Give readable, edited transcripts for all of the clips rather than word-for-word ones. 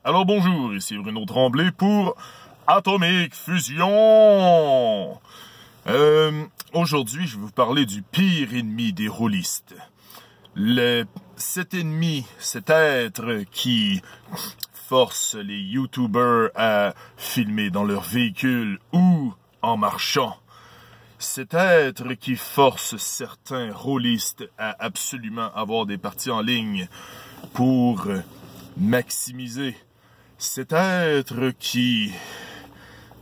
Alors bonjour, ici Bruno Tremblay pour Atomic Fusion. Aujourd'hui, je vais vous parler du pire ennemi des rôlistes. Cet ennemi, cet être qui force les YouTubers à filmer dans leur véhicule ou en marchant. Cet être qui force certains rôlistes à absolument avoir des parties en ligne pour maximiser. Cet être qui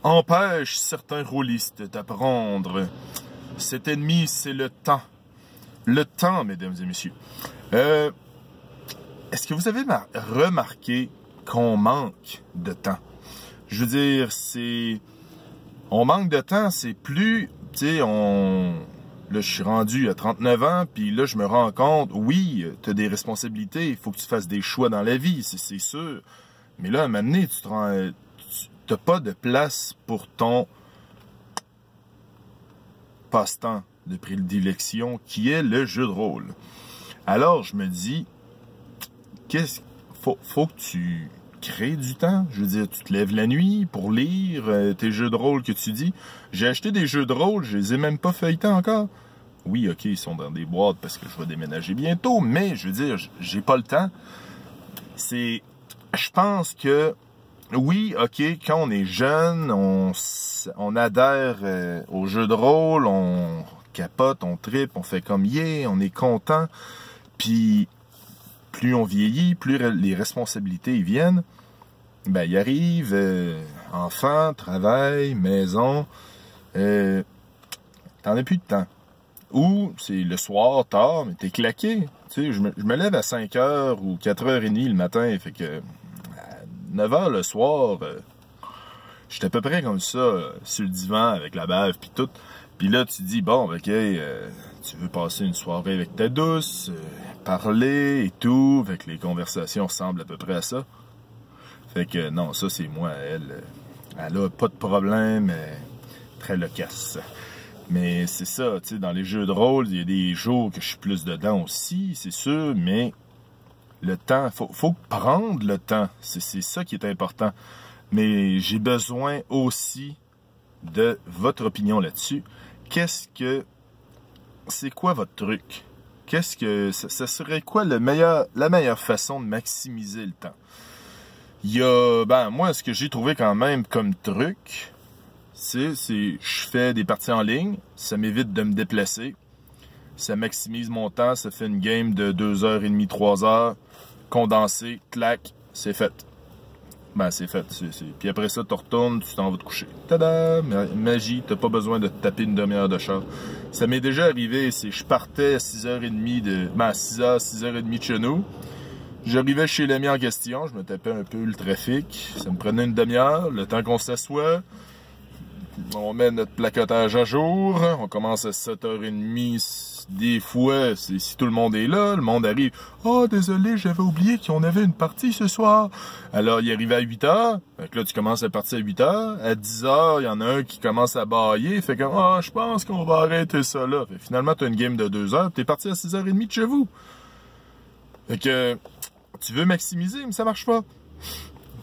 empêche certains rôlistes d'apprendre. Cet ennemi, c'est le temps. Le temps, mesdames et messieurs. Est-ce que vous avez remarqué qu'on manque de temps? Je veux dire, on manque de temps, c'est plus... Tu sais, là, je suis rendu à 39 ans, puis là, je me rends compte, oui, tu as des responsabilités, il faut que tu fasses des choix dans la vie, c'est sûr. Mais là, à un moment donné, tu n'as pas de place pour ton passe-temps de prédilection, qui est le jeu de rôle. Alors, je me dis, faut que tu crées du temps. Je veux dire, tu te lèves la nuit pour lire tes jeux de rôle que tu dis. J'ai acheté des jeux de rôle, je les ai même pas feuilletés encore. Oui, ok, ils sont dans des boîtes parce que je vais déménager bientôt, mais je veux dire, j'ai pas le temps. Je pense que, oui, ok, quand on est jeune, on adhère aux jeux de rôle, on capote, on tripe, on fait comme yeah, on est content. Puis, plus on vieillit, plus les responsabilités y viennent. Ben, il arrive, enfant, travail, maison, t'en as plus de temps. Ou, c'est le soir, tard, mais t'es claqué. Tu sais, je me lève à 5h ou 4h30 le matin, fait que à 9h le soir, j'étais à peu près comme ça, sur le divan, avec la bave pis tout. Puis là, tu dis, bon, ok, tu veux passer une soirée avec ta douce, parler et tout, fait que les conversations ressemblent à peu près à ça. Fait que non, ça c'est moi, elle a pas de problème, très loquace. Mais c'est ça, tu sais, dans les jeux de rôle, il y a des jours que je suis plus dedans aussi, c'est sûr, mais le temps, faut prendre le temps, c'est ça qui est important. Mais j'ai besoin aussi de votre opinion là-dessus. C'est quoi votre truc? Ça serait quoi la meilleure façon de maximiser le temps? Moi, ce que j'ai trouvé quand même comme truc, c'est je fais des parties en ligne, ça m'évite de me déplacer, ça maximise mon temps, ça fait une game de 2h30, 3h, condensé, clac, c'est fait. Ben, c'est fait. Puis après ça, tu retournes, tu t'en vas te coucher. Tada! Magie, t'as pas besoin de te taper une demi-heure de char. Ça m'est déjà arrivé, je partais à 6h30 6h30 de chez nous. J'arrivais chez l'ami en question, je me tapais un peu le trafic. Ça me prenait une demi-heure, le temps qu'on s'assoit. On met notre placotage à jour. On commence à 7h30. Des fois, si tout le monde est là, le monde arrive. « Oh, désolé, j'avais oublié qu'on avait une partie ce soir. » Alors, il arrive à 8h. Fait que là, tu commences la partie à 8h. À 10h, il y en a un qui commence à bâiller. Fait comme « Ah, je pense qu'on va arrêter ça là. » Fait, finalement, tu as une game de 2h. T'es parti à 6h30 de chez vous. Fait que tu veux maximiser, mais ça marche pas.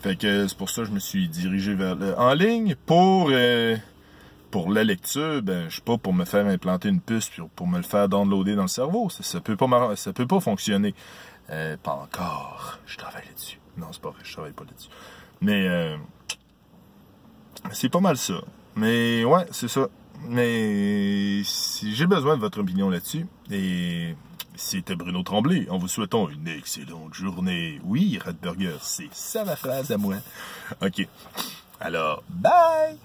Fait que c'est pour ça que je me suis dirigé vers en ligne pour la lecture. Ben, je sais pas, pour me faire implanter une puce pour me le faire downloader dans le cerveau. Ça peut pas fonctionner. Pas encore. Je travaille là-dessus. Non, c'est pas vrai, je travaille pas là-dessus. Mais c'est pas mal ça. Mais ouais, c'est ça. Mais j'ai besoin de votre opinion là-dessus. Et c'était Bruno Tremblay, en vous souhaitant une excellente journée. Oui, Radburger, c'est ça ma phrase à moi. OK. Alors, bye!